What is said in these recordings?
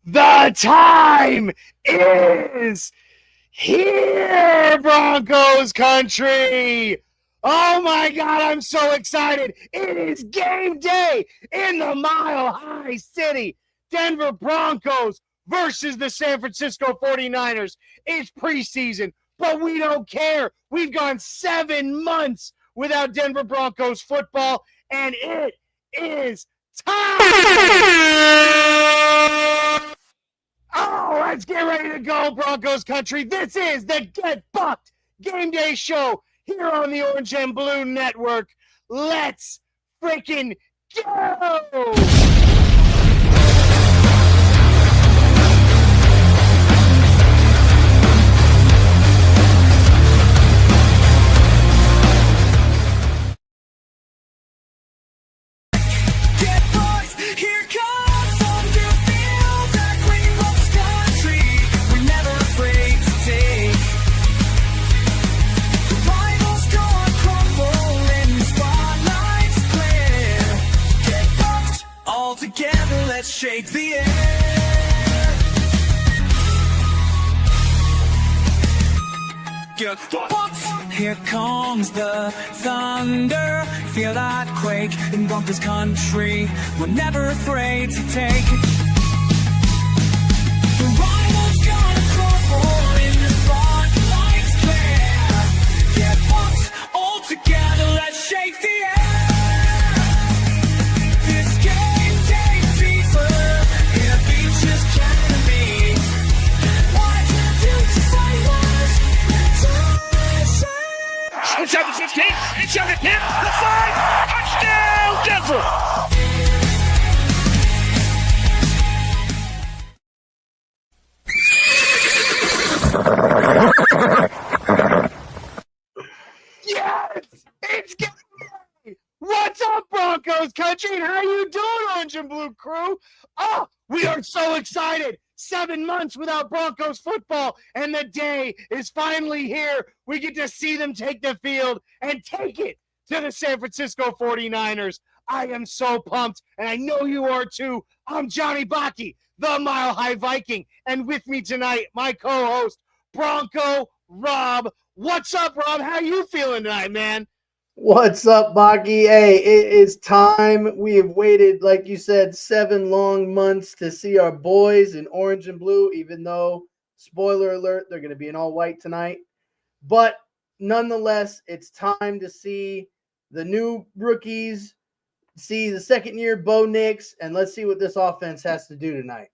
The time is here, Broncos Country. Oh my God, I'm so excited. It is game day in the Mile High City. Denver Broncos versus the San Francisco 49ers. It's preseason, but we don't care. We've gone 7 months without Denver Broncos football, and it is time. Oh, let's get ready to go, Broncos Country. This is the Get Bucked Game Day Show here on the Orange and Blue Network. Let's freaking go! Together, let's shake the air. Get bucked. Here comes the thunder. Feel that quake in Broncos Country. We're never afraid to take it. The rivals gonna crumble in the spotlight's glare. Get bucked. All together, let's shake the air. Inside the 15, inside the 10, the 5, touchdown, Denver! Yes! It's game day! What's up, Broncos Country? And how you doing, Orange and Blue crew? Oh, we are so excited! 7 months without Broncos football, and the day is finally here. We get to see them take the field and take it to the San Francisco 49ers. I am so pumped, and I know you are too. I'm Johnny Baki, the Mile High Viking, and with me tonight, my co-host, Bronco Rob. What's up, Rob? How you feeling tonight, man? What's up, Baki? Hey, it is time. We have waited, like you said, 7 long months to see our boys in orange and blue, even though, spoiler alert, they're going to be in all white tonight. But nonetheless, it's time to see the new rookies, see the second-year Bo Nix, and let's see what this offense has to do tonight.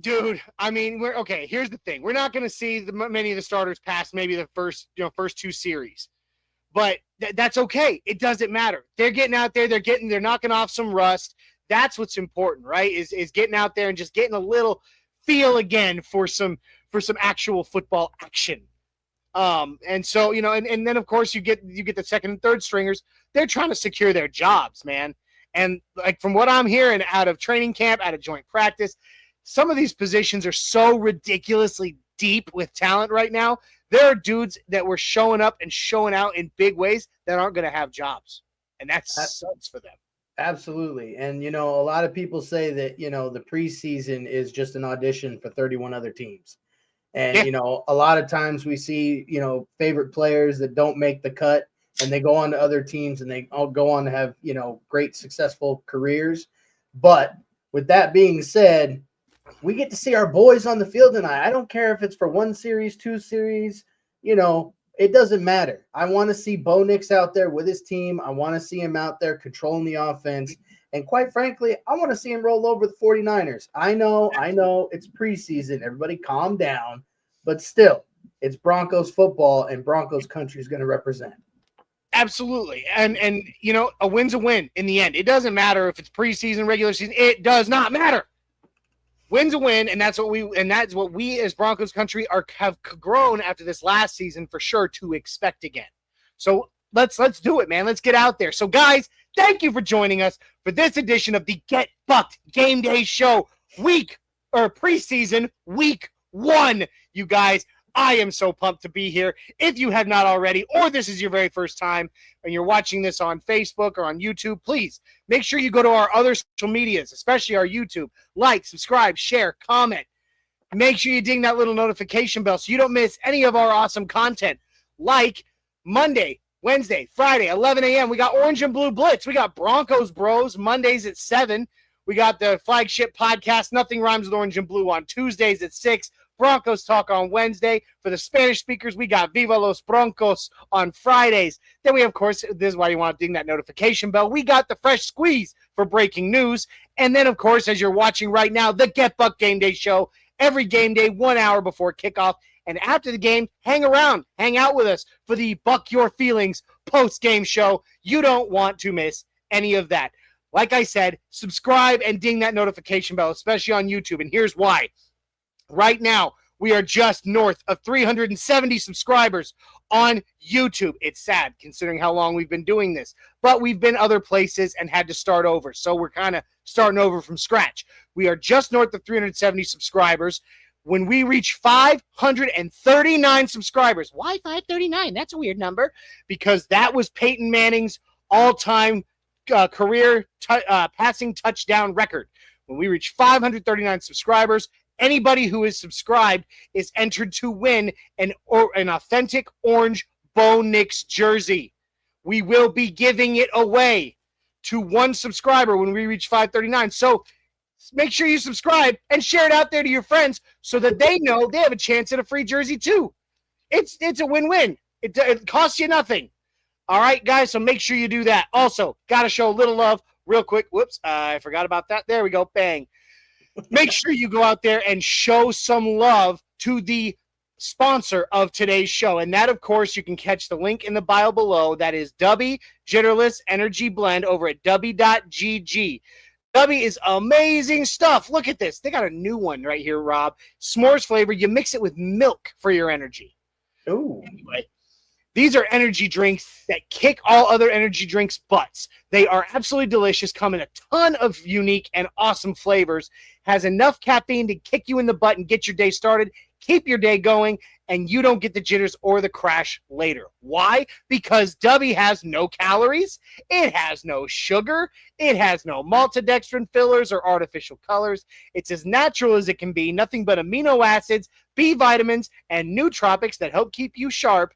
Dude, I mean, here's the thing. We're not going to see many of the starters past maybe the first 2 series. But that's okay. It doesn't matter. They're getting out there. They're knocking off some rust. That's what's important, right? Is getting out there and just getting a little feel again for some actual football action. And so, and then of course you get the second and third stringers. They're trying to secure their jobs, man. And like from what I'm hearing out of training camp, out of joint practice, some of these positions are so ridiculously deep with talent right now. There are dudes that were showing up and showing out in big ways that aren't going to have jobs. And that sucks for them. Absolutely. And, a lot of people say that, the preseason is just an audition for 31 other teams. And, a lot of times we see, favorite players that don't make the cut and they go on to other teams and they all go on to have, great successful careers. But with that being said, we get to see our boys on the field tonight. I don't care if it's for 1 series, 2 series, it doesn't matter. I want to see Bo Nix out there with his team. I want to see him out there controlling the offense. And quite frankly, I want to see him roll over the 49ers. I know it's preseason. Everybody calm down. But still, it's Broncos football, and Broncos Country is going to represent. Absolutely. And a win's a win in the end. It doesn't matter if it's preseason, regular season. It does not matter. Win's a win, and that's what we as Broncos Country have grown after this last season for sure to expect again. So let's do it, man. Let's get out there. So guys, thank you for joining us for this edition of the Get Bucked Game Day Show preseason week 1. You guys, I am so pumped to be here. If you have not already, or this is your very first time and you're watching this on Facebook or on YouTube, please make sure you go to our other social medias, especially our YouTube. Like, subscribe, share, comment. Make sure you ding that little notification bell so you don't miss any of our awesome content. Like Monday, Wednesday, Friday, 11 a.m. We got Orange and Blue Blitz. We got Broncos Bros Mondays at 7. We got the flagship podcast, Nothing Rhymes with Orange and Blue, on Tuesdays at 6. Broncos Talk on Wednesday. For the Spanish speakers, we got Viva los Broncos on Fridays. Then we, of course, this is why you want to ding that notification bell. We got the Fresh Squeeze for breaking news. And then, of course, as you're watching right now, the Get Buck Game Day Show. Every game day, 1 hour before kickoff. And after the game, hang around, hang out with us for the Buck Your Feelings post-game show. You don't want to miss any of that. Like I said, subscribe and ding that notification bell, especially on YouTube. And here's why. Right now, we are just north of 370 subscribers on YouTube. It's sad considering how long we've been doing this, but we've been other places and had to start over. So we're kind of starting over from scratch. We are just north of 370 subscribers. When we reach 539 subscribers, why 539? That's a weird number, because that was Peyton Manning's all-time career passing touchdown record. When we reach 539 subscribers, anybody who is subscribed is entered to win an authentic orange Bo Nix jersey. We will be giving it away to one subscriber when we reach 539. So make sure you subscribe and share it out there to your friends so that they know they have a chance at a free jersey too. It's a win-win. It costs you nothing. All right, guys, so make sure you do that. Also, got to show a little love real quick. Whoops, I forgot about that. There we go. Bang. Make sure you go out there and show some love to the sponsor of today's show. And that, of course, you can catch the link in the bio below. That is Dubby Jitterless Energy Blend over at Dubby.gg. Dubby is amazing stuff. Look at this. They got a new one right here, Rob. S'mores flavor. You mix it with milk for your energy. Ooh. Anyway, these are energy drinks that kick all other energy drinks' butts. They are absolutely delicious, come in a ton of unique and awesome flavors, has enough caffeine to kick you in the butt and get your day started, keep your day going, and you don't get the jitters or the crash later. Why? Because Dubby has no calories, it has no sugar, it has no maltodextrin fillers or artificial colors. It's as natural as it can be, nothing but amino acids, B vitamins, and nootropics that help keep you sharp.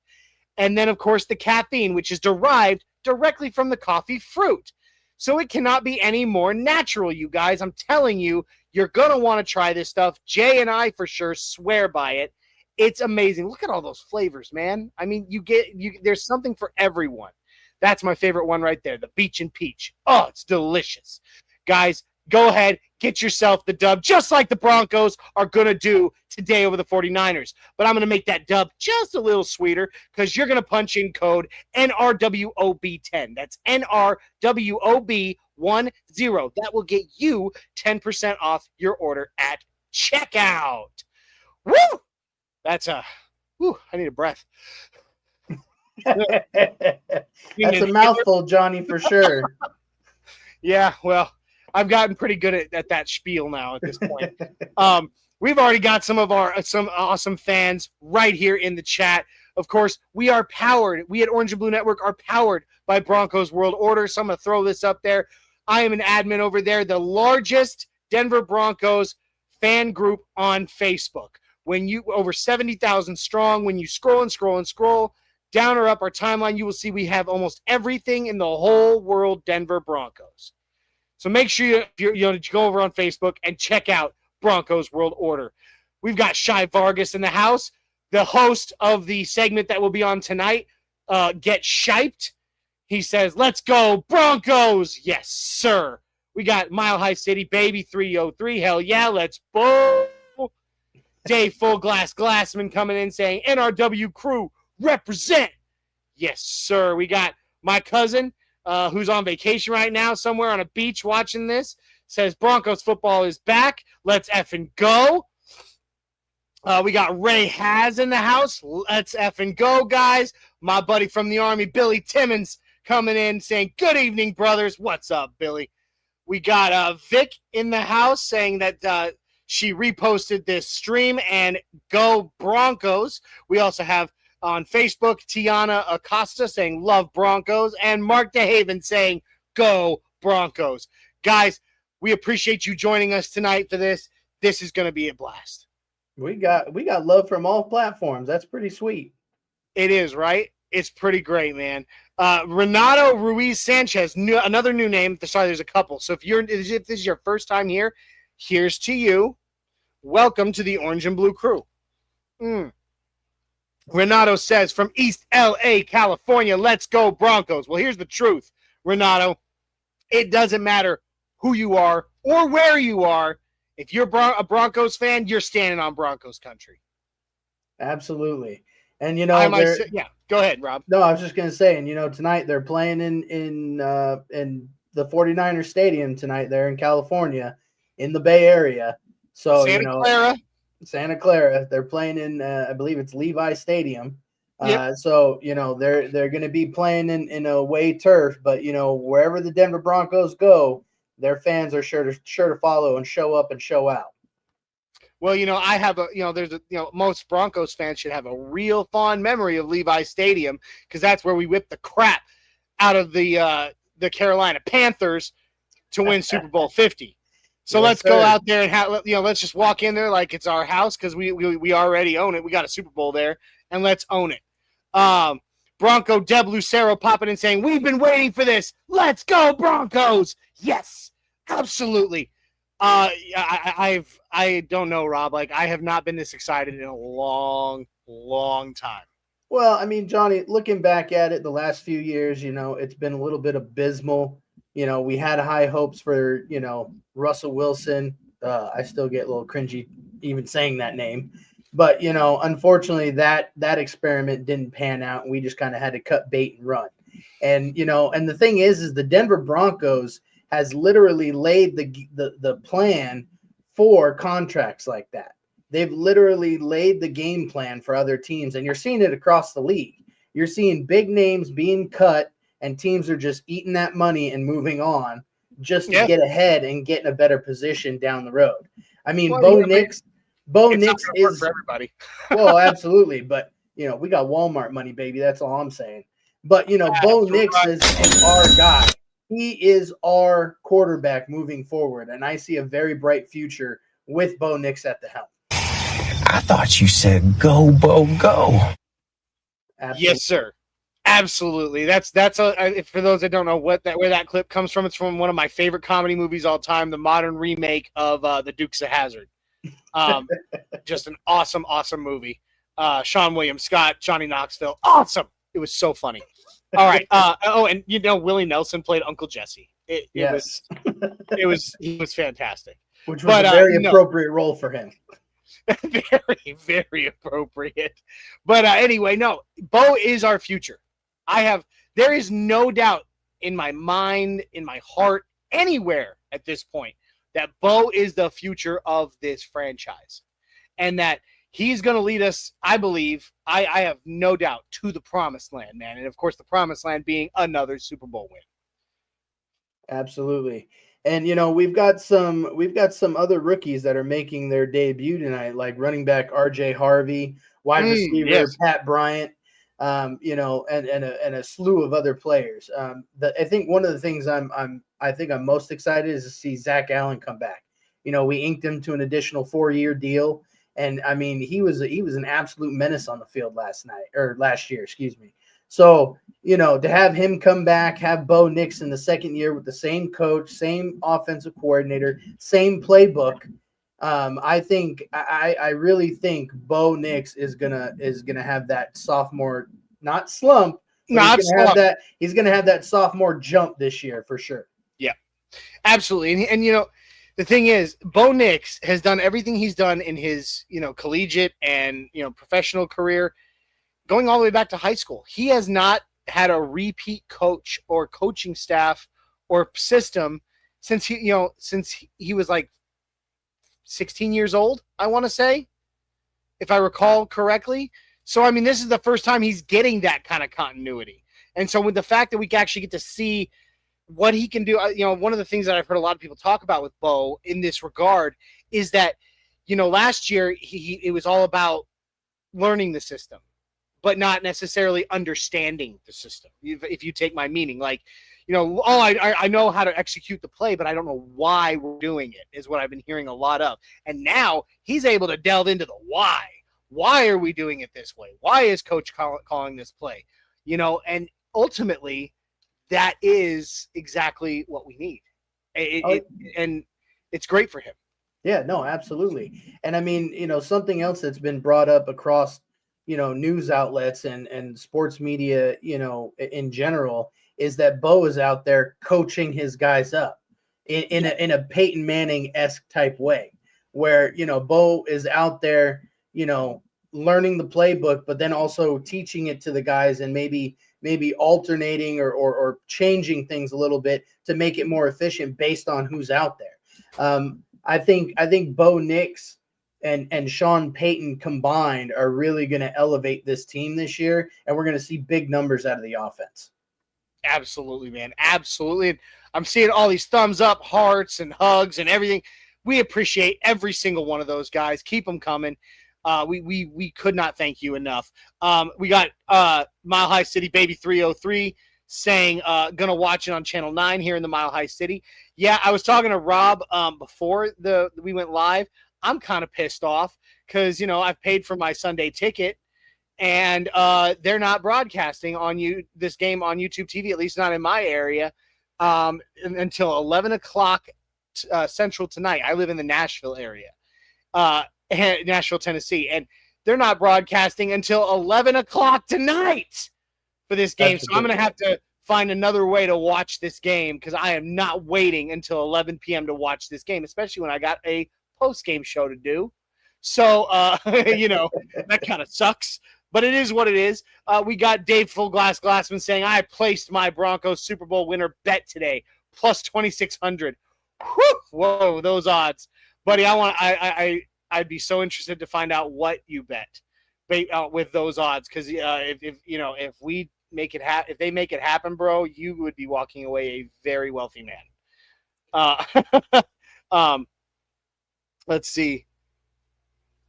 And then, of course, the caffeine, which is derived directly from the coffee fruit. So it cannot be any more natural, you guys. I'm telling you, you're going to want to try this stuff. Jay and I, for sure, swear by it. It's amazing. Look at all those flavors, man. I mean, there's something for everyone. That's my favorite one right there, the Beach and Peach. Oh, it's delicious. Guys, go ahead, get yourself the dub, just like the Broncos are going to do today over the 49ers. But I'm going to make that dub just a little sweeter because you're going to punch in code NRWOB10. That's NRWOB10. That will get you 10% off your order at checkout. Woo! That's I need a breath. That's a mouthful, Johnny, for sure. Yeah, well, I've gotten pretty good at that spiel now at this point. We've already got some awesome fans right here in the chat. Of course, we at Orange and Blue Network are powered by Broncos World Order. So I'm going to throw this up there. I am an admin over there, the largest Denver Broncos fan group on Facebook. Over 70,000 strong, when you scroll down or up our timeline, you will see we have almost everything in the whole world Denver Broncos. So make sure you go over on Facebook and check out Broncos World Order. We've got Shy Vargas in the house, the host of the segment that will be on tonight, Get Shyped. He says, let's go, Broncos. Yes, sir. We got Mile High City, Baby 303. Hell yeah, let's go. Dave Full Glass Glassman coming in saying, NRW crew, represent. Yes, sir. We got my cousin, who's on vacation right now somewhere on a beach watching this, says Broncos football is back. Let's effing go. We got Ray Has in the house. Let's effing go, guys. My buddy from the Army, Billy Timmons, coming in saying, good evening, brothers. What's up, Billy? We got Vic in the house saying that She reposted this stream, and go Broncos. We also have on Facebook Tiana Acosta saying love Broncos, and Mark DeHaven saying go Broncos. Guys, we appreciate you joining us tonight for this. This is going to be a blast. We got love from all platforms. That's pretty sweet. It is, right? It's pretty great, man. Renato Ruiz Sanchez, another new name. Sorry, there's a couple. So if this is your first time here, here's to you. Welcome to the Orange and Blue crew. Renato says, from East LA, California, let's go Broncos. Well, here's the truth, Renato. It doesn't matter who you are or where you are. If you're a Broncos fan, you're standing on Broncos country. Absolutely. And, you know, go ahead, Rob. No, I was just going to say, and, you know, tonight they're playing in the 49ers stadium tonight there in California in the Bay Area. So, Santa Clara, they're playing in, I believe it's Levi Stadium. Yep. So, you know, they're going to be playing in a away turf, but, you know, wherever the Denver Broncos go, their fans are sure to follow and show up and show out. Well, you know, I have most Broncos fans should have a real fond memory of Levi Stadium, because that's where we whipped the crap out of the Carolina Panthers to win Super Bowl 50. So let's go out there and let's just walk in there like it's our house, because we already own it. We got a Super Bowl there, and let's own it. Bronco Deb Lucero popping in saying, we've been waiting for this. Let's go Broncos. Yes, absolutely. I don't know, Rob. Like, I have not been this excited in a long, long time. Well, I mean, Johnny, looking back at it the last few years, you know, it's been a little bit abysmal. You know, we had high hopes for, you know, Russell Wilson. I still get a little cringy even saying that name. But, you know, unfortunately, that experiment didn't pan out, and we just kind of had to cut bait and run. And, you know, and the thing is the Denver Broncos has literally laid the plan for contracts like that. They've literally laid the game plan for other teams, and you're seeing it across the league. You're seeing big names being cut, and teams are just eating that money and moving on just to get ahead and get in a better position down the road. I mean, Bo Nix is for everybody. Well, absolutely, but you know, we got Walmart money, baby. That's all I'm saying. But you know, Bo Nix is our guy. He is our quarterback moving forward, and I see a very bright future with Bo Nix at the helm. I thought you said go, Bo, go. Absolutely. Yes, sir. Absolutely. That's for those that don't know where that clip comes from. It's from one of my favorite comedy movies all time, the modern remake of The Dukes of Hazzard. Just an awesome movie. Sean William Scott, Johnny Knoxville, awesome. It was so funny. All right. And you know, Willie Nelson played Uncle Jesse. He was fantastic. Which was a very appropriate role for him. Very, very appropriate. But anyway, no, Bo is our future. There is no doubt in my mind, in my heart, anywhere at this point, that Bo is the future of this franchise, and that he's going to lead us, I believe, I have no doubt, to the promised land, man. And of course, the promised land being another Super Bowl win. Absolutely. And you know, we've got some other rookies that are making their debut tonight, like running back RJ Harvey, wide receiver Pat Bryant, you know, and a slew of other players. I think one of the things I'm most excited is to see Zach Allen come back. You know, we inked him to an additional 4-year deal, and I mean, he was an absolute menace on the field last year, excuse me. So, you know, to have him come back, have Bo Nix in the second year with the same coach, same offensive coordinator, same playbook, I really think Bo Nix is gonna have that sophomore, not slump, but he's gonna have that sophomore jump this year for sure. Yeah, absolutely. And you know, the thing is, Bo Nix has done everything he's done in his, you know, collegiate and, you know, professional career, going all the way back to high school. He has not had a repeat coach or coaching staff or system since he was like 16 years old, I want to say, if I recall correctly. So, I mean, this is the first time he's getting that kind of continuity. And so with the fact that we can actually get to see what he can do, you know, one of the things that I've heard a lot of people talk about with Bo in this regard is that last year it was all about learning the system, but not necessarily understanding the system. If you take my meaning, like, I know how to execute the play, but I don't know why we're doing it, is what I've been hearing a lot of. And now he's able to delve into the why. Why are we doing it this way? Why is coach calling this play? And ultimately that is exactly what we need. And it's great for him. Yeah, no, absolutely. And I mean, something else that's been brought up across, news outlets and sports media, in general, is that Bo is out there coaching his guys up in a Peyton Manning-esque type way, where, Bo is out there, learning the playbook, but then also teaching it to the guys and maybe alternating or changing things a little bit to make it more efficient based on who's out there. I think Bo Nix and Sean Payton combined are really going to elevate this team this year, and we're going to see big numbers out of the offense. Absolutely, man. Absolutely. I'm seeing all these thumbs up, hearts, and hugs and everything. We appreciate every single one of those guys. Keep them coming. We could not thank you enough. We got Mile High City Baby 303 saying gonna watch it on Channel 9 here in the Mile High City. Yeah, I was talking to Rob before we went live. I'm kind of pissed off because I've paid for my Sunday ticket, and they're not broadcasting this game on YouTube TV, at least not in my area, until 11 o'clock Central tonight. I live in the Nashville area, Nashville, Tennessee, and they're not broadcasting until 11 o'clock tonight for this game. So I'm going to have to find another way to watch this game because I am not waiting until 11 p.m. to watch this game, especially when I got a post-game show to do. So, that kind of sucks, but it is what it is. We got Dave Glassman saying, I placed my Broncos Super Bowl winner bet today, plus 2,600. Whoa, those odds. Buddy, I'd be so interested to find out what you bet with those odds, because if we make it if they make it happen, bro, you would be walking away a very wealthy man. Let's see.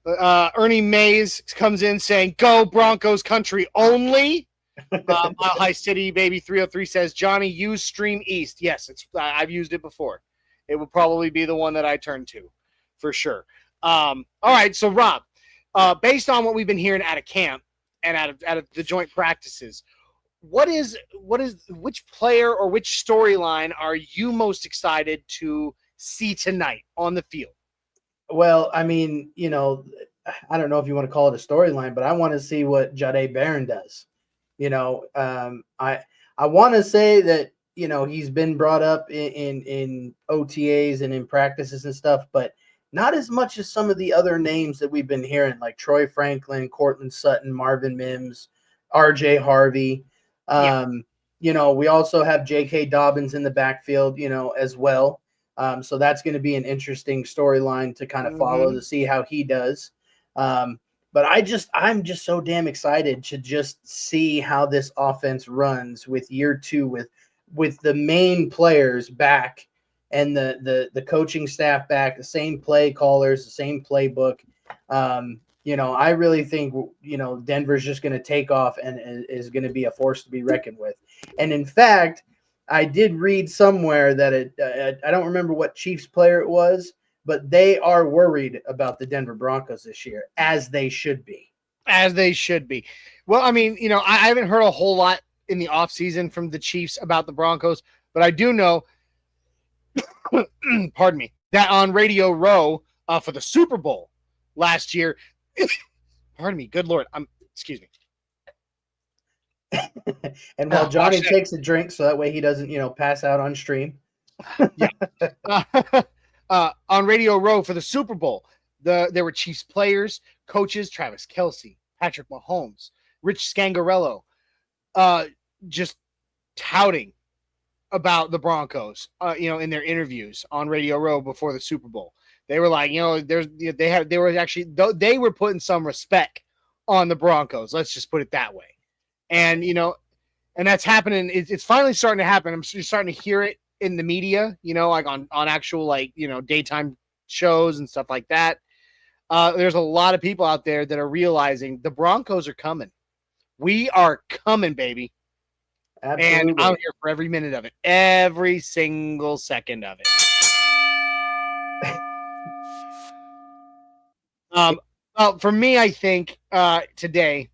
Ernie Mays comes in saying, "Go Broncos Country only." Mile High City Baby 303 says, "Johnny, use Stream East." Yes, I've used it before. It would probably be the one that I turn to, for sure. All right, so Rob, based on what we've been hearing out of camp and out of the joint practices, which player or which storyline are you most excited to see tonight on the field? Well, I mean, I don't know if you want to call it a storyline, but I want to see what Jahdae Barron does. I want to say that, he's been brought up in OTAs and in practices and stuff, but not as much as some of the other names that we've been hearing, like Troy Franklin, Cortland Sutton, Marvin Mims, RJ Harvey. We also have J.K. Dobbins in the backfield, as well. So that's going to be an interesting storyline to kind of follow to see how he does. But I'm just so damn excited to just see how this offense runs with year two, with the main players back and the coaching staff back, the same play callers, the same playbook. I really think, Denver's just going to take off and is going to be a force to be reckoned with. And in fact, I did read somewhere that I don't remember what Chiefs player it was, but they are worried about the Denver Broncos this year, as they should be. As they should be. Well, I mean, I haven't heard a whole lot in the offseason from the Chiefs about the Broncos, but I do know, pardon me, that on Radio Row for the Super Bowl last year, pardon me, good Lord, excuse me. And while Johnny takes a drink so that way he doesn't, pass out on stream. On Radio Row for the Super Bowl, there were Chiefs players, coaches, Travis Kelce, Patrick Mahomes, Rich Scangarello, just touting about the Broncos, in their interviews on Radio Row before the Super Bowl. They were like, they were putting some respect on the Broncos. Let's just put it that way. And, and that's happening. It's finally starting to happen. You're starting to hear it in the media, like on actual, daytime shows and stuff like that. there's a lot of people out there that are realizing the Broncos are coming. We are coming, baby. Absolutely. And I'm here for every minute of it, every single second of it. Well, for me, I think today,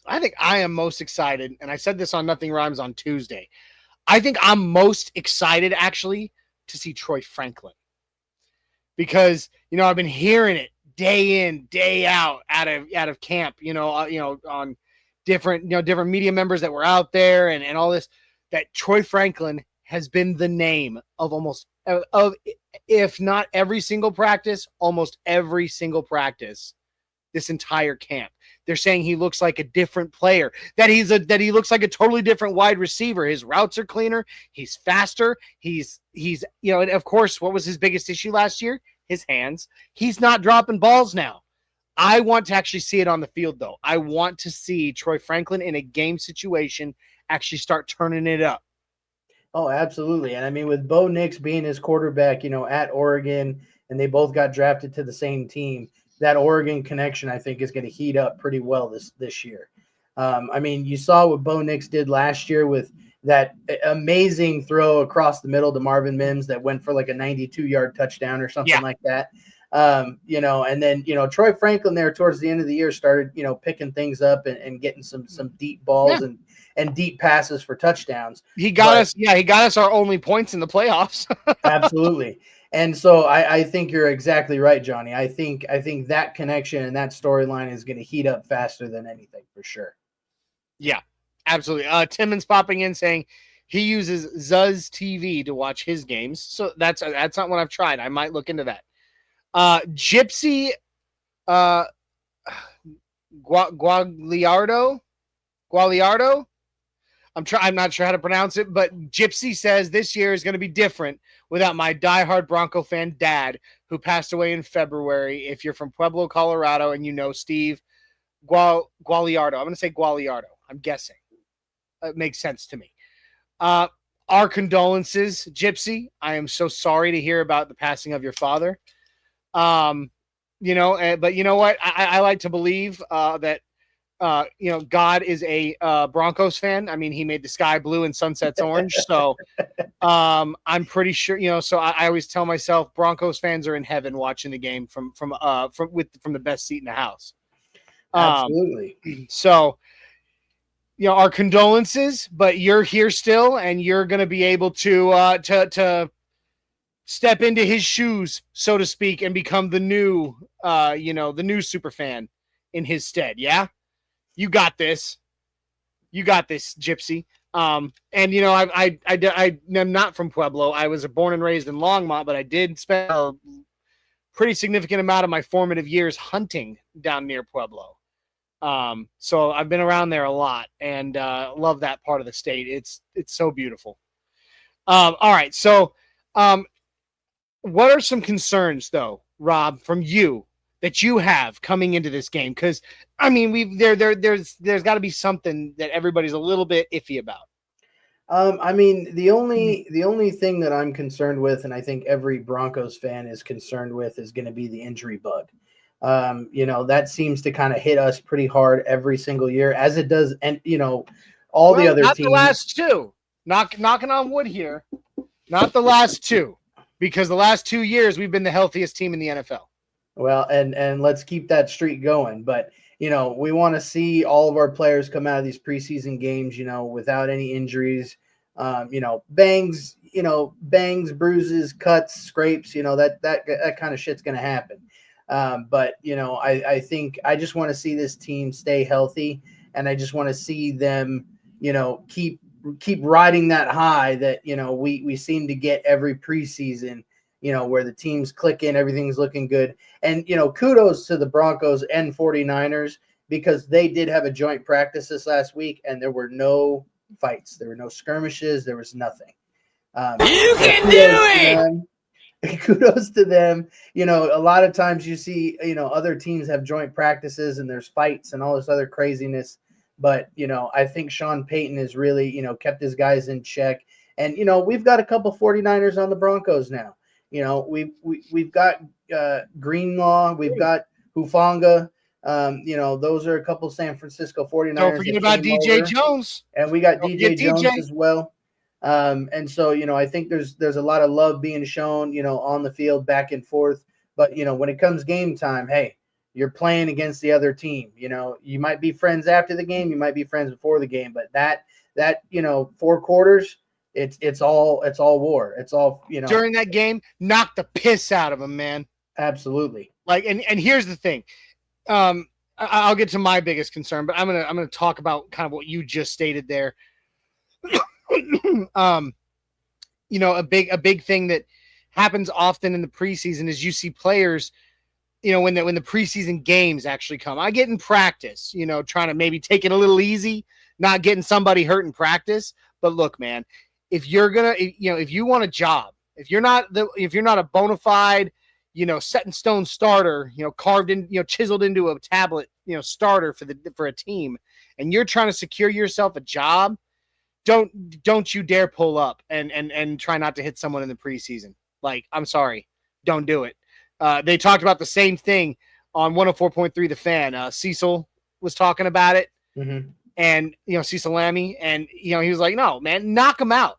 I think I am most excited, and I said this on Nothing Rhymes on Tuesday. I think I'm most excited actually to see Troy Franklin, because I've been hearing it day in, day out of camp. On different media members that were out there and all this, that Troy Franklin has been the name of almost of if not every single practice, almost every single practice this entire camp. They're saying he looks like a different player, that he looks like a totally different wide receiver. His routes are cleaner, he's faster, he's and of course, what was his biggest issue last year? His hands. He's not dropping balls now. I want to actually see it on the field, though. I want to see Troy Franklin in a game situation actually start turning it up. Oh, absolutely. And I mean, with Bo Nix being his quarterback, at Oregon, and they both got drafted to the same team, that Oregon connection, I think, is going to heat up pretty well this year. I mean, you saw what Bo Nix did last year with that amazing throw across the middle to Marvin Mims that went for like a 92-yard touchdown or something like that. And then, Troy Franklin there towards the end of the year started, picking things up and getting some deep balls and deep passes for touchdowns. He got us our only points in the playoffs. Absolutely. And so I think you're exactly right, Johnny. I think that connection and that storyline is going to heat up faster than anything, for sure. Yeah, absolutely. Timmons popping in saying he uses Zuz TV to watch his games. So that's not what I've tried. I might look into that. Gypsy Guagliardo. I'm not sure how to pronounce it, but Gypsy says this year is going to be different without my diehard Bronco fan dad, who passed away in February. If you're from Pueblo, Colorado, and Steve Guagliardo, I'm going to say Guagliardo. I'm guessing. It makes sense to me. Our condolences, Gypsy. I am so sorry to hear about the passing of your father. But you know what? I like to believe that God is a Broncos fan. I mean, he made the sky blue and sunsets orange. So I'm pretty sure, so I always tell myself Broncos fans are in heaven watching the game from the best seat in the house. Absolutely. So, our condolences, but you're here still, and you're going to be able to step into his shoes, so to speak, and become the new super fan in his stead. Yeah. You got this. Gypsy. I'm not from Pueblo. I was born and raised in Longmont, but I did spend a pretty significant amount of my formative years hunting down near Pueblo. So I've been around there a lot and love that part of the state. It's so beautiful. All right. So what are some concerns, though, Rob, from you that you have coming into this game? Because I mean, there's got to be something that everybody's a little bit iffy about. I mean, the only thing that I'm concerned with, and I think every Broncos fan is concerned with, is going to be the injury bug. That seems to kind of hit us pretty hard every single year, as it does, and all the other not teams. The last two, knocking on wood here, not the last two, because the last 2 years we've been the healthiest team in the NFL. Well, and let's keep that streak going. But, we want to see all of our players come out of these preseason games, without any injuries, bangs, bruises, cuts, scrapes, that kind of shit's going to happen. But, I think I just want to see this team stay healthy, and I just want to see them, keep riding that high that, we seem to get every preseason, where the teams click in, everything's looking good. And, kudos to the Broncos and 49ers, because they did have a joint practice this last week, and there were no fights. There were no skirmishes. There was nothing. You can do it! Kudos to them. A lot of times you see, other teams have joint practices and there's fights and all this other craziness. But, I think Sean Payton has really, kept his guys in check. And, we've got a couple 49ers on the Broncos now. You know, we've got Greenlaw, we've got Hufanga. You know, those are a couple San Francisco 49ers. Don't forget about DJ Jones. And we got DJ Jones as well. And so, you know, I think there's a lot of love being shown, you know, on the field back and forth. But, you know, when it comes game time, hey, you're playing against the other team. You know, you might be friends after the game, you might be friends before the game, but that you know, 4 quarters, it's all war. It's all, you know, during that game, knock the piss out of him, man. Absolutely. Like, and here's the thing. I'll get to my biggest concern, but I'm gonna talk about kind of what you just stated there. You know, a big thing that happens often in the preseason is you see players, you know, when the preseason games actually come. I get in practice, you know, trying to maybe take it a little easy, not getting somebody hurt in practice. But look, man, if you're gonna, you know, if you want a job, if you're not a bona fide, you know, set in stone starter, you know, carved in, you know, chiseled into a tablet, you know, starter for a team, and you're trying to secure yourself a job, don't you dare pull up and try not to hit someone in the preseason. Like, I'm sorry, don't do it. They talked about the same thing on 104.3 The Fan. Cecil was talking about it, and, you know, Cecil Lammy, and, you know, he was like, no, man, knock him out.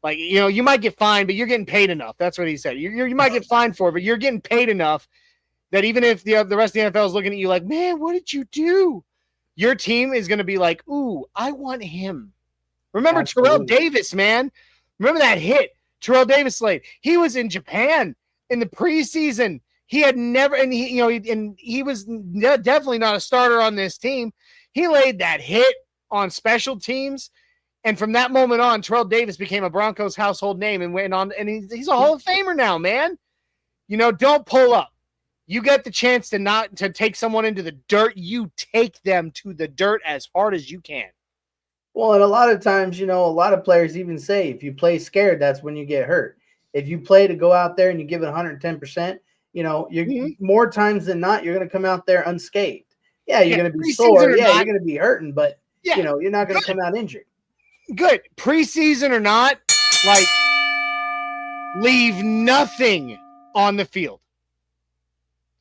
Like, you know, you might get fined, but you're getting paid enough. That's what he said. You might get fined for it, but you're getting paid enough that even if the rest of the NFL is looking at you like, man, what did you do? Your team is going to be like, ooh, I want him. Remember Terrell Davis, man. Remember that hit Terrell Davis laid. He was in Japan in the preseason. He had never, and he was definitely not a starter on this team. He laid that hit on special teams. And from that moment on, Terrell Davis became a Broncos household name and went on, and he's a Hall of Famer now, man. You know, don't pull up. You get the chance to take someone into the dirt, you take them to the dirt as hard as you can. Well, and a lot of times, you know, a lot of players even say if you play scared, that's when you get hurt. If you play to go out there and you give it 110%, you know, you're more times than not, you're going to come out there unscathed. Yeah, you're going to be sore. Yeah, you're going to be hurting, but, you know, you're not going to come out injured. Good. Preseason or not, like, leave nothing on the field.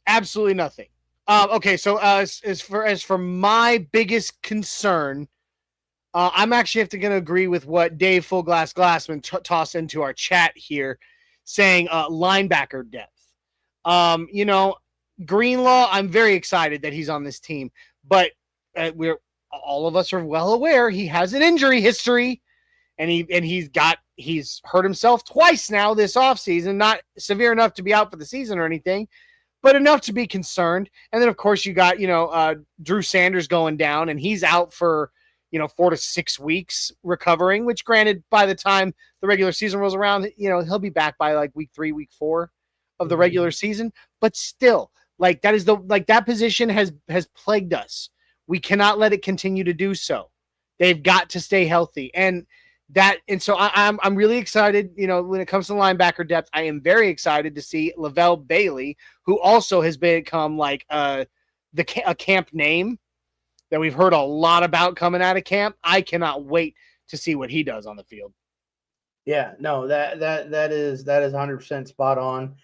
Absolutely nothing. Okay, so as for my biggest concern, I'm actually going to agree with what Dave Full Glass Glassman tossed into our chat here, saying linebacker depth. You know, Greenlaw, I'm very excited that he's on this team, but all of us are well aware he has an injury history, and he's hurt himself twice now this offseason, not severe enough to be out for the season or anything, but enough to be concerned. And then, of course, you got, you know, Drew Sanders going down, and he's out for, you know, 4 to 6 weeks recovering, which, granted, by the time the regular season rolls around, you know, he'll be back by like week 3, week 4 of the regular season. But still, like, that position has plagued us. We cannot let it continue to do so. They've got to stay healthy. And so I'm really excited, you know, when it comes to linebacker depth. I am very excited to see Lavelle Bailey, who also has become like a camp name that we've heard a lot about coming out of camp. I cannot wait to see what he does on the field. Yeah, no, that is 100% spot on.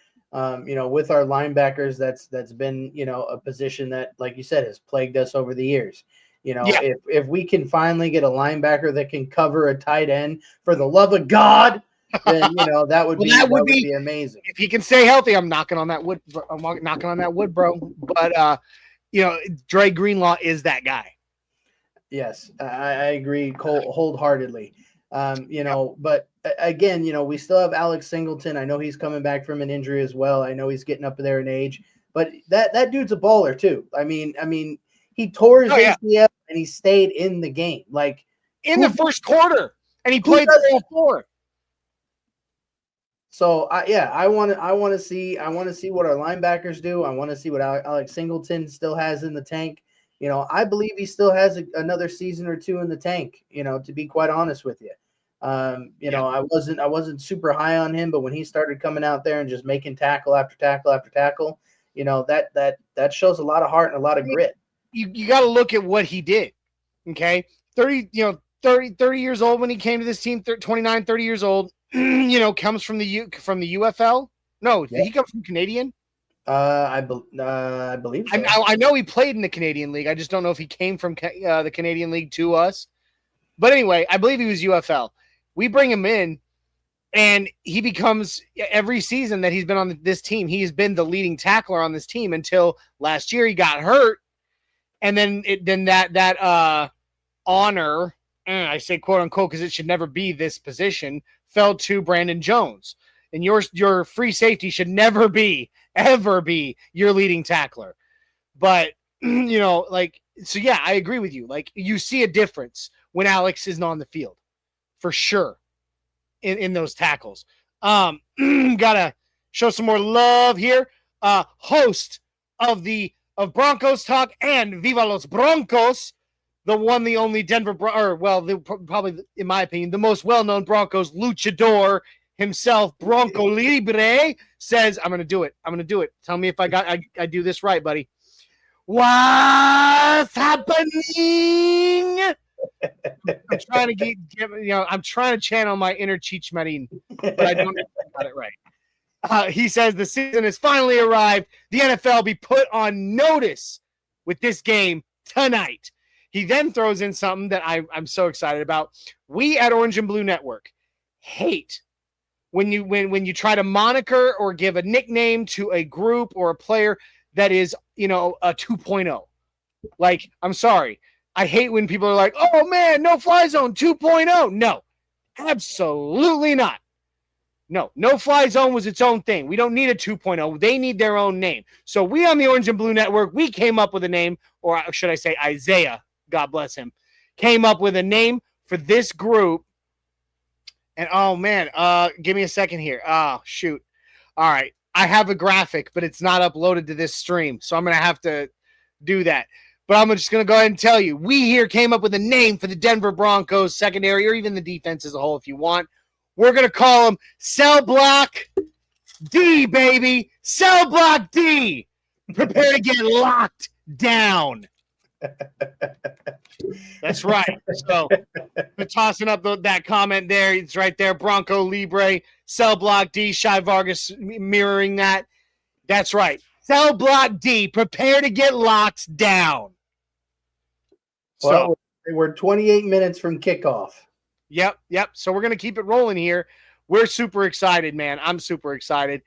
You know, with our linebackers, that's been, you know, a position that, like you said, has plagued us over the years. You know, if we can finally get a linebacker that can cover a tight end, for the love of God, then, you know, that would be amazing. If he can stay healthy, I'm knocking on that wood. I'm knocking on that wood, bro. But you know, Dre Greenlaw is that guy. Yes, I agree wholeheartedly. You know, but again, you know, we still have Alex Singleton. I know he's coming back from an injury as well. I know he's getting up there in age, but that dude's a baller too. I mean, he tore his ACL and he stayed in the game, like in the first quarter, and he played the whole floor. So I want to see what our linebackers do. I want to see what Alex Singleton still has in the tank. You know, I believe he still has another season or two in the tank, you know, to be quite honest with you. You know, I wasn't super high on him, but when he started coming out there and just making tackle after tackle after tackle, you know, that shows a lot of heart and a lot of grit. You got to look at what he did. Okay. 30 years old when he came to this team, 29, 30 years old, you know, comes from the UFL, No, Yeah. he comes from Canadian. I believe so. I know he played in the Canadian League. I just don't know if he came from the Canadian League to us. But anyway, I believe he was UFL. We bring him in, and he becomes, every season that he's been on this team, he has been the leading tackler on this team until last year he got hurt. And then that honor, I say quote unquote because it should never be this position, fell to Brandon Jones. And your free safety should never be, ever be your leading tackler. But, so yeah, I agree with you. Like, you see a difference when Alex isn't on the field, for sure, in those tackles. Gotta show some more love here. Host of Broncos Talk and Viva los Broncos, the one, the only Denver, probably, in my opinion, the most well-known Broncos luchador himself, Bronco Libre, says, I'm going to do it. I'm going to do it. Tell me if I do this right, buddy. What's happening? I'm trying to get I'm trying to channel my inner Cheech Marin, but I don't know if I got it right. He says the season has finally arrived. The NFL be put on notice with this game tonight. He then throws in something that I'm so excited about. We at Orange and Blue Network hate when you try to moniker or give a nickname to a group or a player that is, a 2.0. Like, I'm sorry. I hate when people are like, oh man, no fly zone 2.0. No, absolutely not. No fly zone was its own thing. We don't need a 2.0. They need their own name. So we on the Orange and Blue Network, we came up with a name, or should I say Isaiah, God bless him, came up with a name for this group. And oh man, give me a second here. Oh, shoot. All right. I have a graphic, but it's not uploaded to this stream. So I'm going to have to do that. But I'm just going to go ahead and tell you, we here came up with a name for the Denver Broncos secondary, or even the defense as a whole if you want. We're going to call them Cell Block D, baby. Cell Block D. Prepare to get locked down. That's right. So we're tossing up that comment there. It's right there. Bronco Libre, Cell Block D, Shy Vargas mirroring that. That's right. Cell Block D, prepare to get locked down. Well, we're 28 minutes from kickoff. Yep. So we're going to keep it rolling here. We're super excited, man. I'm super excited.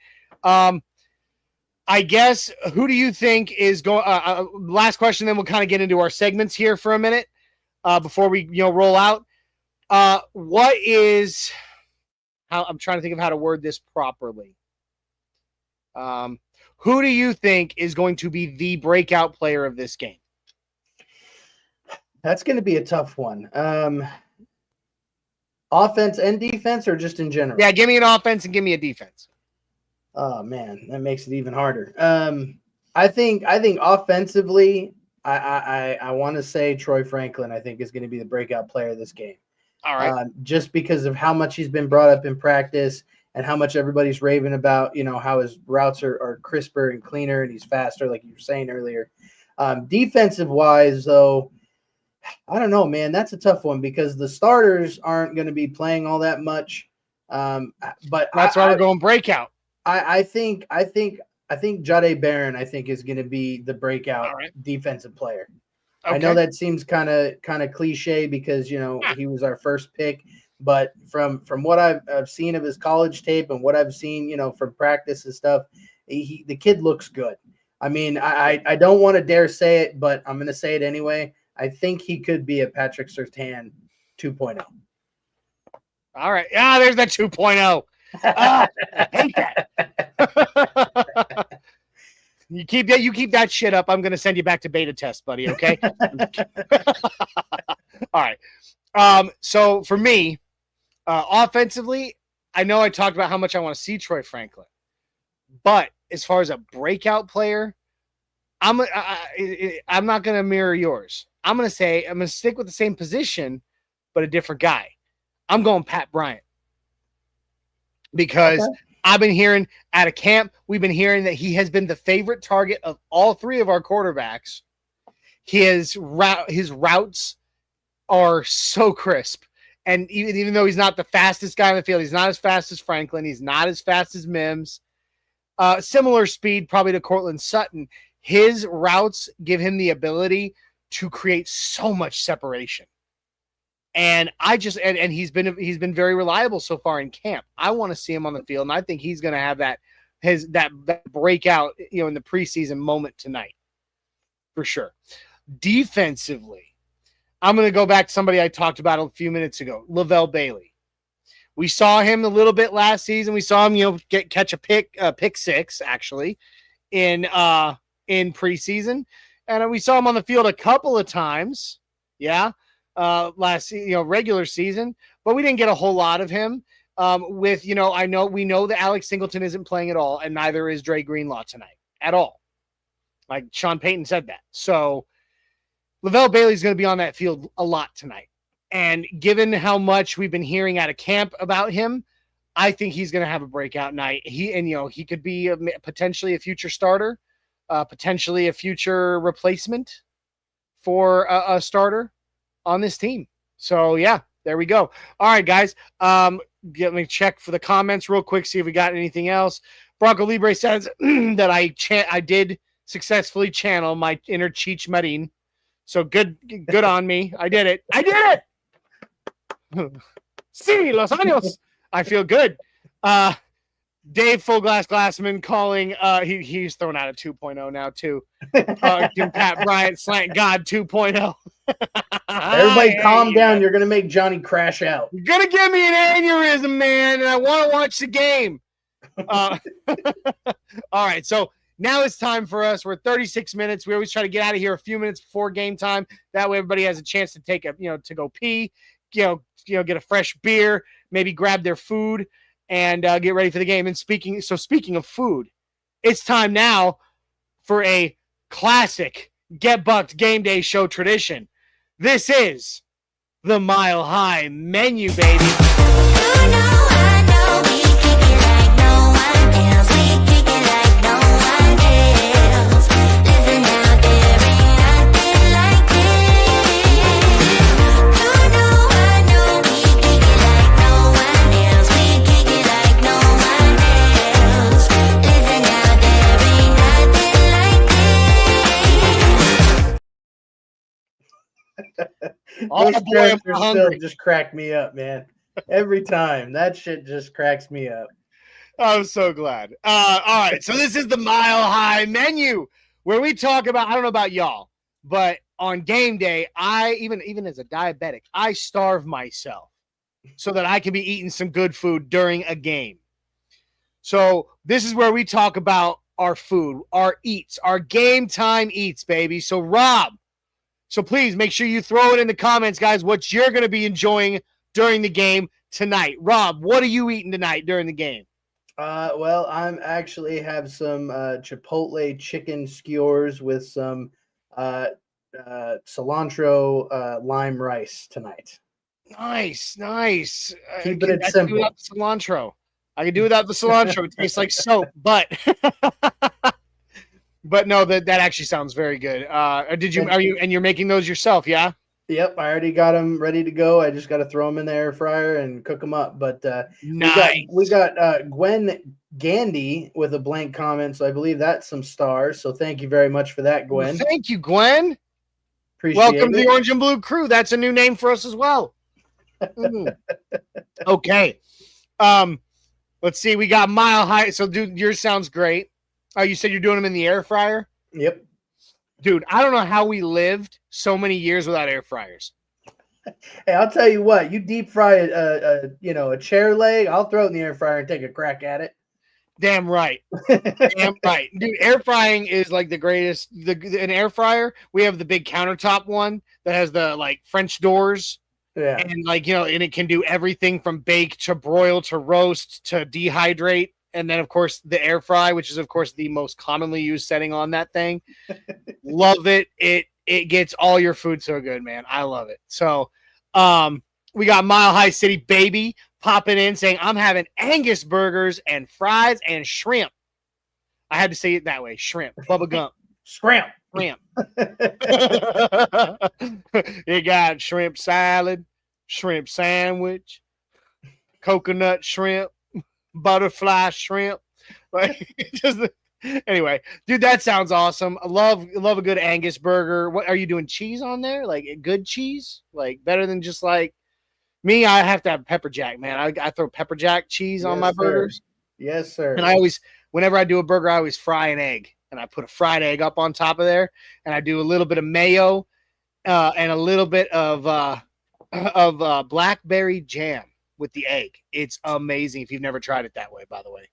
I guess, who do you think is going last question, then we'll kind of get into our segments here for a minute before we roll out. What is how I'm trying to think of how to word this properly. Who do you think is going to be the breakout player of this game? That's going to be a tough one. Offense and defense, or just in general? Yeah, give me an offense and give me a defense. Oh man, that makes it even harder. I think offensively, I want to say Troy Franklin, I think, is going to be the breakout player of this game. All right. Just because of how much he's been brought up in practice and how much everybody's raving about, how his routes are crisper and cleaner and he's faster, like you were saying earlier. Defensive wise, though, I don't know, man. That's a tough one because the starters aren't going to be playing all that much. But that's why we're going breakout. I think Jade Barron, I think, is going to be the breakout defensive player. Okay. I know that seems kind of cliche because he was our first pick, but from what I've seen of his college tape and what I've seen from practice and stuff, the kid looks good. I mean, I don't want to dare say it, but I'm going to say it anyway. I think he could be a Patrick Surtain 2.0. All right. Ah, there's that 2.0. I hate that. You keep that shit up. I'm gonna send you back to beta test, buddy. Okay. All right. So for me, offensively, I know I talked about how much I want to see Troy Franklin, but as far as a breakout player, I'm not gonna mirror yours. I'm gonna stick with the same position, but a different guy. I'm going Pat Bryant. Because I've been hearing at a camp, we've been hearing that he has been the favorite target of all three of our quarterbacks. His routes are so crisp. And even though he's not the fastest guy on the field, he's not as fast as Franklin. He's not as fast as Mims. Similar speed probably to Cortland Sutton. His routes give him the ability to create so much separation. And and he's been very reliable so far in camp. I want to see him on the field, and I think he's going to have that breakout, in the preseason moment tonight, for sure. Defensively, I'm going to go back to somebody I talked about a few minutes ago, Lavelle Bailey. We saw him a little bit last season. We saw him, catch a pick six actually in preseason, and we saw him on the field a couple of times. Yeah. Last, regular season, but we didn't get a whole lot of him. We know that Alex Singleton isn't playing at all, and neither is Dre Greenlaw tonight at all. Like Sean Payton said that. So Lavelle Bailey's going to be on that field a lot tonight. And given how much we've been hearing out of camp about him, I think he's going to have a breakout night. He could be potentially a future starter, potentially a future replacement for a starter on this team. So yeah, there we go. All right, guys. Let me check for the comments real quick, see if we got anything else. Bronco Libre says that I did successfully channel my inner Cheech Marin. So good on me. I did it. Sí, los años. I feel good. Dave Full Glassman calling. He's thrown out a 2.0 now too. Pat Bryant Slant God 2.0. Everybody calm down. You're going to make Johnny crash out. You're going to give me an aneurysm, man, and I want to watch the game. All right, so now it's time for us. We're 36 minutes. We always try to get out of here a few minutes before game time. That way everybody has a chance to take to go pee, get a fresh beer, maybe grab their food, and get ready for the game. And speaking of food, it's time now for a classic Get Bucked Game Day show tradition. This is the Mile High Menu, baby. I know, we kick it like no one else. We kick it like no one else. Listen out, there ain't nothing like this. I know, we kick it like no one else. We kick it like no one else. Listen out, there ain't nothing like this. Those characters still just crack me up, man. Every time. That shit just cracks me up. I'm so glad. All right, so this is the Mile High Menu, where we talk about, I don't know about y'all, but on game day, even as a diabetic, I starve myself so that I can be eating some good food during a game. So this is where we talk about our food, our eats, our game time eats, baby. So Rob, so please make sure you throw it in the comments, guys, what you're going to be enjoying during the game tonight. Rob, what are you eating tonight during the game? Well, I'm actually have some Chipotle chicken skewers with some cilantro lime rice tonight. Nice. Keeping it simple. Cilantro. I can do without the cilantro. It tastes like soap, but but no, that actually sounds very good. You're making those yourself, yeah? Yep, I already got them ready to go. I just got to throw them in the air fryer and cook them up. But nice. we got Gwen Gandy with a blank comment, so I believe that's some stars. So thank you very much for that, Gwen. Well, thank you, Gwen. Appreciate Welcome to it. the Orange and Blue crew. That's a new name for us as well. Okay. Let's see. We got Mile High. So, dude, yours sounds great. You said you're doing them in the air fryer? Yep. Dude, I don't know how we lived so many years without air fryers. Hey, I'll tell you what. You deep fry a chair leg, I'll throw it in the air fryer and take a crack at it. Damn right. Damn right. Dude, air frying is like the greatest. An air fryer, we have the big countertop one that has the like French doors. Yeah. And and it can do everything from bake to broil to roast to dehydrate. And then, of course, the air fry, which is, of course, the most commonly used setting on that thing. Love it. It gets all your food so good, man. I love it. So we got Mile High City Baby popping in saying, I'm having Angus burgers and fries and shrimp. I had to say it that way. Shrimp. Bubba Gump. Shrimp. You got shrimp salad, shrimp sandwich, coconut shrimp, butterfly shrimp. Like, anyway, dude, that sounds awesome. I love a good Angus burger. What are you doing? Cheese on there? Like good cheese? Like better than just like me? I have to have pepper jack, man. I throw pepper jack cheese on my burgers. Yes, sir. And I always, whenever I do a burger, I always fry an egg, and I put a fried egg up on top of there, and I do a little bit of mayo, and a little bit of blackberry jam with the egg. It's amazing. If you've never tried it that way, by the way.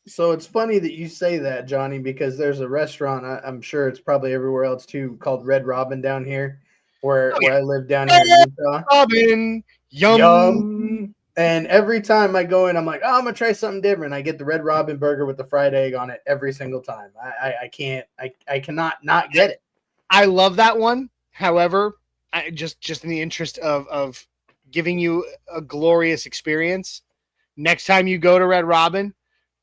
So it's funny that you say that, Johnny, because there's a restaurant, I'm sure it's probably everywhere else too, called Red Robin down here, where I live down here in Utah. Robin, yum. And every time I go in, I'm like, oh, I'm going to try something different. I get the Red Robin burger with the fried egg on it every single time. I cannot not get it. I love that one. However, I just in the interest of giving you a glorious experience, next time you go to Red Robin,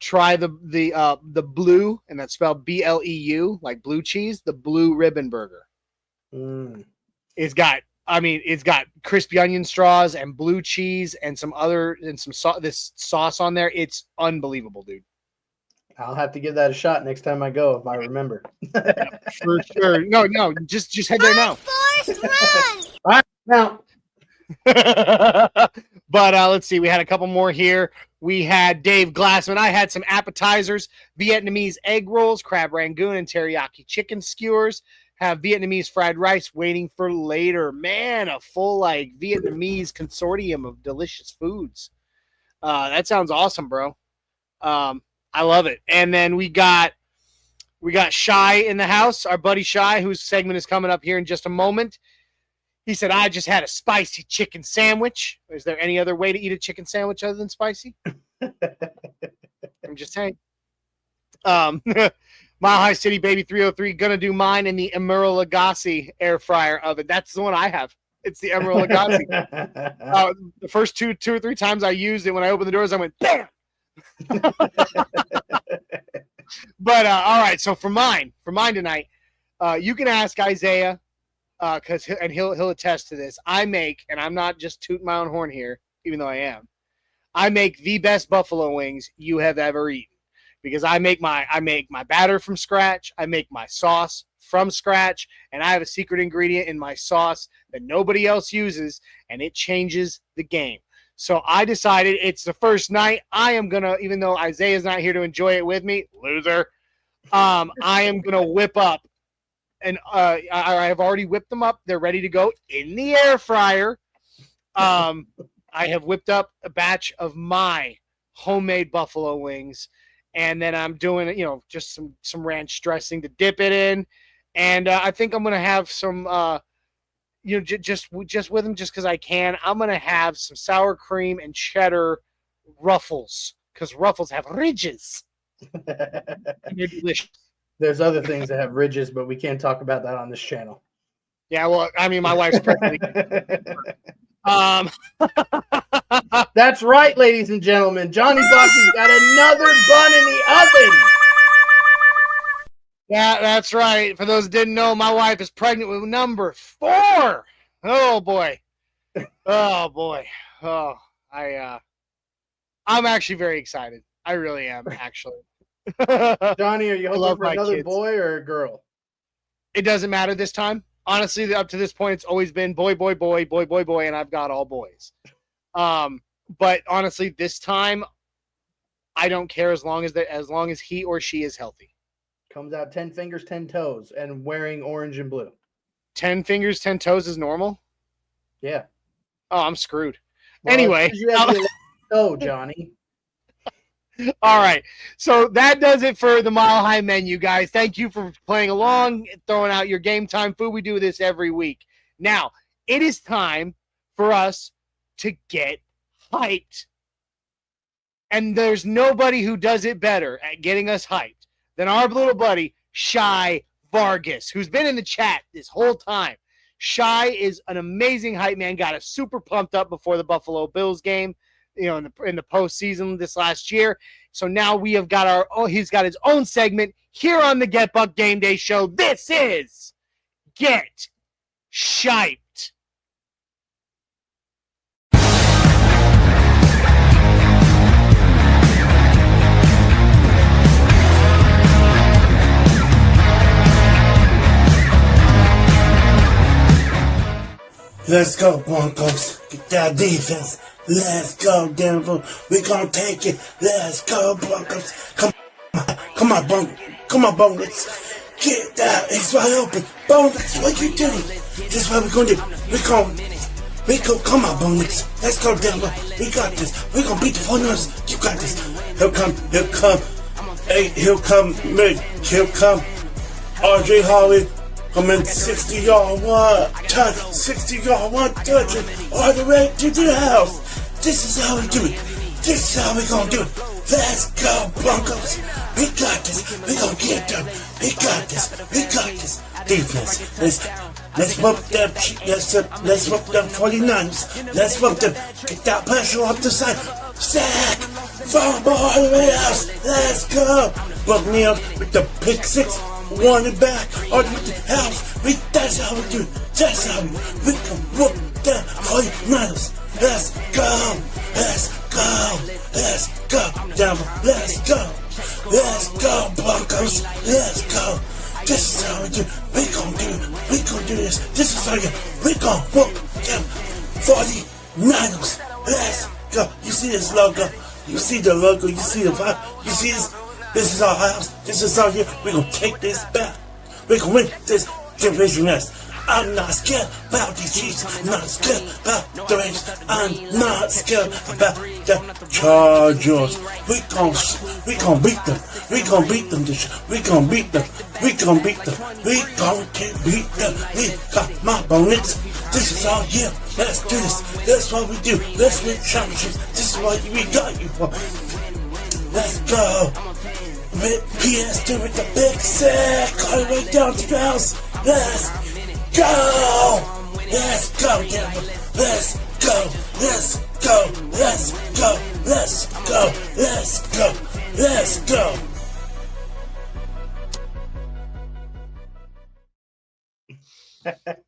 try the blue, and that's spelled BLEU, like blue cheese, the blue ribbon burger. It's got crispy onion straws and blue cheese and this sauce on there. It's unbelievable, dude. I'll have to give that a shot next time I go if I remember. For sure. No, just head there now. All right, now. But let's see. We had a couple more here. We had Dave Glassman. I had some appetizers, Vietnamese egg rolls, crab rangoon, and teriyaki chicken skewers. Have Vietnamese fried rice waiting for later. Man, a full like Vietnamese consortium of delicious foods. That sounds awesome, bro. I love it. And then we got Shy in the house, our buddy Shy, whose segment is coming up here in just a moment. He said, I just had a spicy chicken sandwich. Is there any other way to eat a chicken sandwich other than spicy? I'm just saying. Mile High City Baby 303, gonna do mine in the Emeril Lagasse air fryer oven. That's the one I have. It's the Emeril Lagasse. The first two or three times I used it, when I opened the doors, I went, bam! But all right, so for mine tonight, you can ask Isaiah, because he'll attest to this. I make, and I'm not just tooting my own horn here, even though I am. I make the best buffalo wings you have ever eaten, because I make my batter from scratch. I make my sauce from scratch, and I have a secret ingredient in my sauce that nobody else uses, and it changes the game. So I decided it's the first night. I am gonna, even though Isaiah's not here to enjoy it with me, loser. I am gonna whip up, and I have already whipped them up. They're ready to go in the air fryer. I have whipped up a batch of my homemade buffalo wings, and then I'm doing, just some ranch dressing to dip it in, and I think I'm gonna have some, just with them, just because I can. I'm gonna have some sour cream and cheddar ruffles, because ruffles have ridges. They're delicious. There's other things that have ridges, but we can't talk about that on this channel. Yeah, well, I mean, my wife's pregnant. That's right, ladies and gentlemen. Johnny Boxy's got another bun in the oven. Yeah, that's right. For those who didn't know, my wife is pregnant with number 4. Oh boy. Oh boy. Oh, I'm actually very excited. I really am, actually. Johnny, are you hoping for another kids. boy or a girl? It doesn't matter this time. Honestly, up to this point, it's always been boy, boy, boy, boy, boy, boy, and I've got all boys. But honestly, this time, I don't care as long as he or she is healthy. Comes out 10 fingers, 10 toes, and wearing orange and blue. 10 fingers, 10 toes is normal? Yeah. Oh, I'm screwed. Well, Anyway. you have to toe, Johnny. All right. So that does it for the Mile High menu, guys. Thank you for playing along, throwing out your game time food. We do this every week. Now, it is time for us to get hyped. And there's nobody who does it better at getting us hyped than our little buddy, Shy Vargas, who's been in the chat this whole time. Shy is an amazing hype man, got us super pumped up before the Buffalo Bills game, in the postseason this last year. So now we have got he's got his own segment here on the Get Buck Game Day Show. This is Get Shyped. Let's go, Broncos. Get that defense. Let's go, Denver. We gonna take it. Let's go, Broncos. Come on, Broncos. Come on, Broncos. Get that. It's wide open. Broncos, what you doing? This is what we're gonna do. We go. Come on, Broncos. Let's go, Denver. We got this. We gonna beat the 49ers. You got this. Here come RJ Holly. Coming 60-yard one touchdown all the way to the house. This is how we do it. This is how we gonna do it. Let's go, Broncos. We got this. We gonna get them. We got this. Defense. Let's whoop them. Let's whoop them 49ers. Let's whoop them. Get that pressure off the side. Sack. Fumble all the way out. Let's go. Buck Neal with the pick six. One and back, all the way to the house. That's how we do it. That's how we can whoop the 49ers. Let's go. Denver. Let's go, Broncos. Let's go. This is how we do it. We gonna do this. This is how we gonna whoop them 49ers. Let's go. You see this logo? You see the logo? You see the vibe? You see this? This is our house. This is our year. We're going to take this back. We're going to win this division race. I'm not scared about the Chiefs. I'm not scared about the Raiders. I'm not scared about the Chargers. We're going to beat them. We're going to beat them. We're going to beat them. We're going to beat them. We're going to beat them. We got my bonus. This is our year. Let's do this. That's what we do. Let's win championships. This is what we got you for. Let's go. With PS2 with the big sack all the way down to the house. Let's go. Let's go, Denver. Let's go. Let's go. Let's go. Let's go. Let's go. Let's go.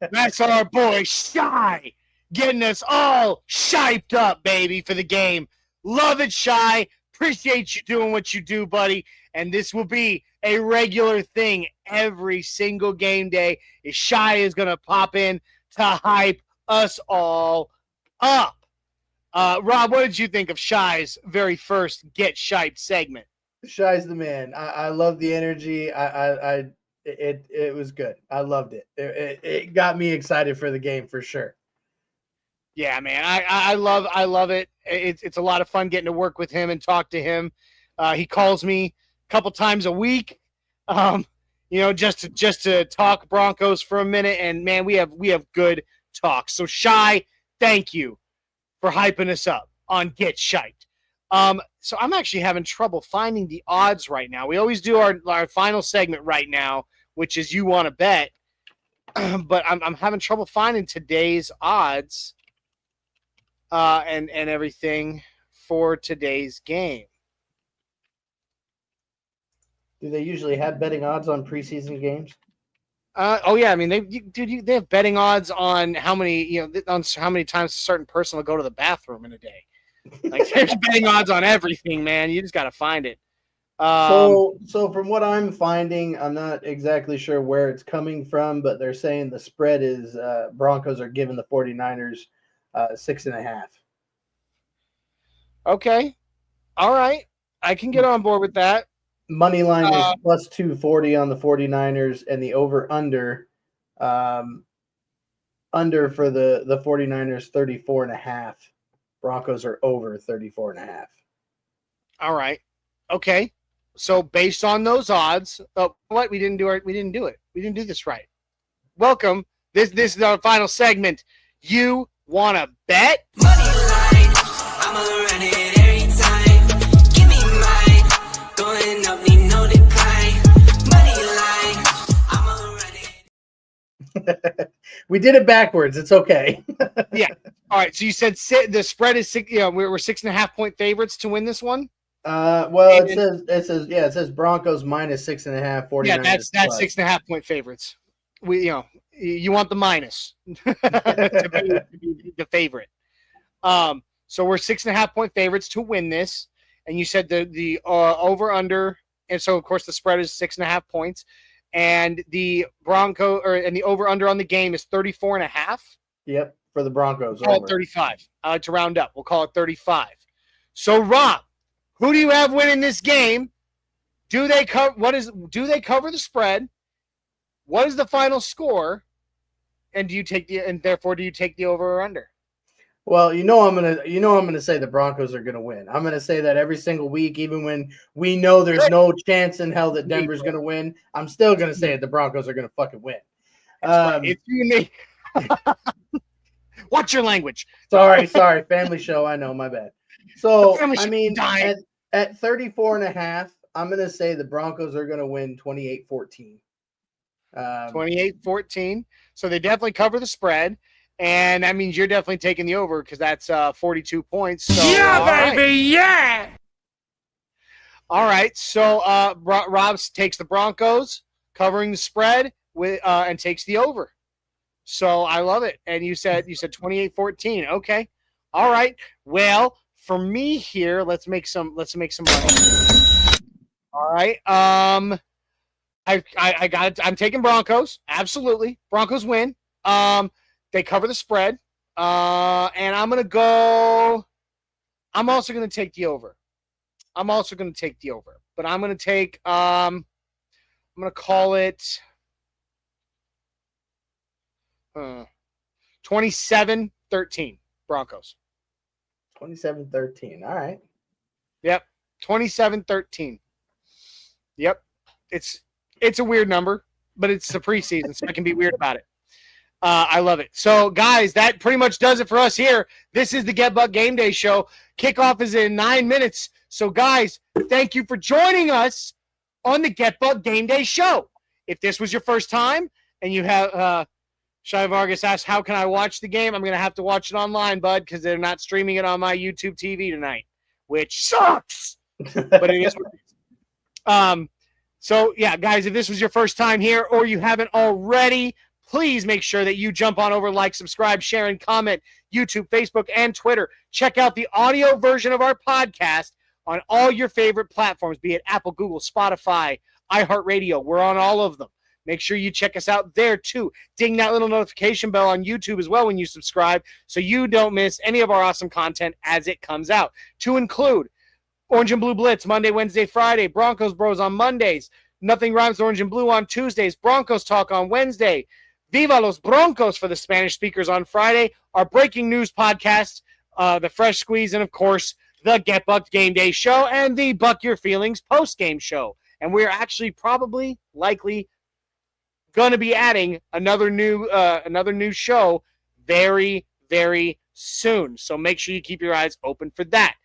That's our boy Shy getting us all Shyped up, baby, for the game. Love it, Shy. Appreciate you doing what you do, buddy. And this will be a regular thing every single game day. Shy is going to pop in to hype us all up. Rob, what did you think of Shy's very first Get Shyped segment? Shy's the man. I love the energy. It was good. I loved it. It got me excited for the game for sure. Yeah, man. I love it. It's a lot of fun getting to work with him and talk to him. He calls me couple times a week, just to talk Broncos for a minute, and man, we have good talks. So Shy, thank you for hyping us up on Get Shyped. So I'm actually having trouble finding the odds right now. We always do our final segment right now, which is You Want to Bet, but I'm having trouble finding today's odds and everything for today's game. Do they usually have betting odds on preseason games? Oh yeah, I mean they have betting odds on how many times a certain person will go to the bathroom in a day. Like there's betting odds on everything, man. You just got to find it. So from what I'm finding, I'm not exactly sure where it's coming from, but they're saying the spread is Broncos are giving the 49ers 6.5. Okay, all right, I can get on board with that. Money line is plus 240 on the 49ers, and the over-under for the 49ers 34.5. Broncos are over 34.5. All right. Okay. So based on those odds, we didn't do it. We didn't do this right. Welcome. This is our final segment. You want to bet? Money line, I'ma run it every time. Give me mine, going up, need no decline. Money line, I'ma run it. We did it backwards. It's okay. Yeah. All right. So you said the spread is 6. We're 6.5 point favorites to win this one. Well, it says Broncos minus 6.5. 49ers. Yeah, that's 6.5 point favorites. You want the minus to be the favorite. So we're 6.5 point favorites to win this, and you said the over under, and so of course the spread is 6.5 points, and the and the over under on the game is 34.5. Yep, for the Broncos. Call Over. it 35. I like to round up. We'll call it 35. So, Rob, who do you have winning this game? Do they cover the spread? What is the final score? And therefore do you take the over or under? Well, I'm gonna say the Broncos are gonna win. I'm gonna say that every single week, even when we know there's no chance in hell that Denver's gonna win. I'm still gonna say it. The Broncos are gonna fucking win. It's unique. Watch your language. Sorry, family show. I know, my bad. So family I show mean, dying. at 34.5, I'm gonna say the Broncos are gonna win 28-14. 28-14. So they definitely cover the spread. And that means you're definitely taking the over because that's 42 points. So, yeah. All right. So Rob takes the Broncos, covering the spread and takes the over. So I love it. And you said 28-14. Okay. All right. Well, for me here, let's make some money. All right. I got it. I'm taking Broncos. Absolutely. Broncos win. They cover the spread. And I'm also going to take the over. But I'm going to take, I'm going to call it 27-13 Broncos. 27-13. All right. Yep. 27-13. Yep. It's a weird number, but it's the preseason, so I can be weird about it. I love it. So, guys, that pretty much does it for us here. This is the Get Buck Game Day Show. Kickoff is in 9 minutes. So, guys, thank you for joining us on the Get Buck Game Day Show. If this was your first time and you have Shy Vargas asked, how can I watch the game? I'm going to have to watch it online, bud, because they're not streaming it on my YouTube TV tonight, which sucks. But it is what it is. So, yeah, guys, if this was your first time here or you haven't already, please make sure that you jump on over, like, subscribe, share, and comment, YouTube, Facebook, and Twitter. Check out the audio version of our podcast on all your favorite platforms, be it Apple, Google, Spotify, iHeartRadio. We're on all of them. Make sure you check us out there, too. Ding that little notification bell on YouTube as well when you subscribe so you don't miss any of our awesome content as it comes out, to include Orange and Blue Blitz, Monday, Wednesday, Friday. Broncos Bros on Mondays. Nothing Rhymes Orange and Blue on Tuesdays. Broncos Talk on Wednesday. Viva los Broncos for the Spanish speakers on Friday. Our breaking news podcast, the Fresh Squeeze, and, of course, the Get Bucked Game Day Show and the Buck Your Feelings post-game show. And we're actually probably, likely, going to be adding another new show very, very soon. So make sure you keep your eyes open for that.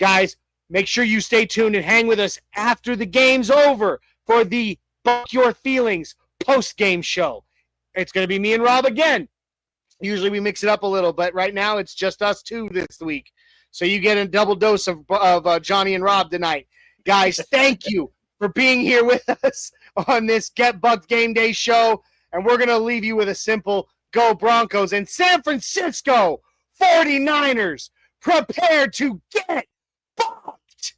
Guys, make sure you stay tuned and hang with us after the game's over for the Buck Your Feelings post-game show. It's going to be me and Rob again. Usually we mix it up a little, but right now it's just us two this week. So you get a double dose of Johnny and Rob tonight. Guys, thank you for being here with us on this Get Bucked Game Day show. And we're going to leave you with a simple Go Broncos and San Francisco 49ers. Prepare to get bucked.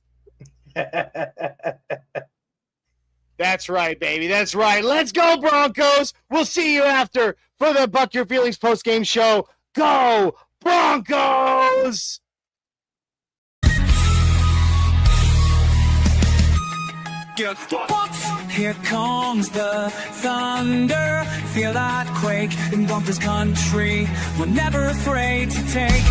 That's right, baby. That's right. Let's go, Broncos. We'll see you after for the Buck Your Feelings post-game show. Go, Broncos! Here comes the thunder. Feel that quake in Broncos Country. We're never afraid to take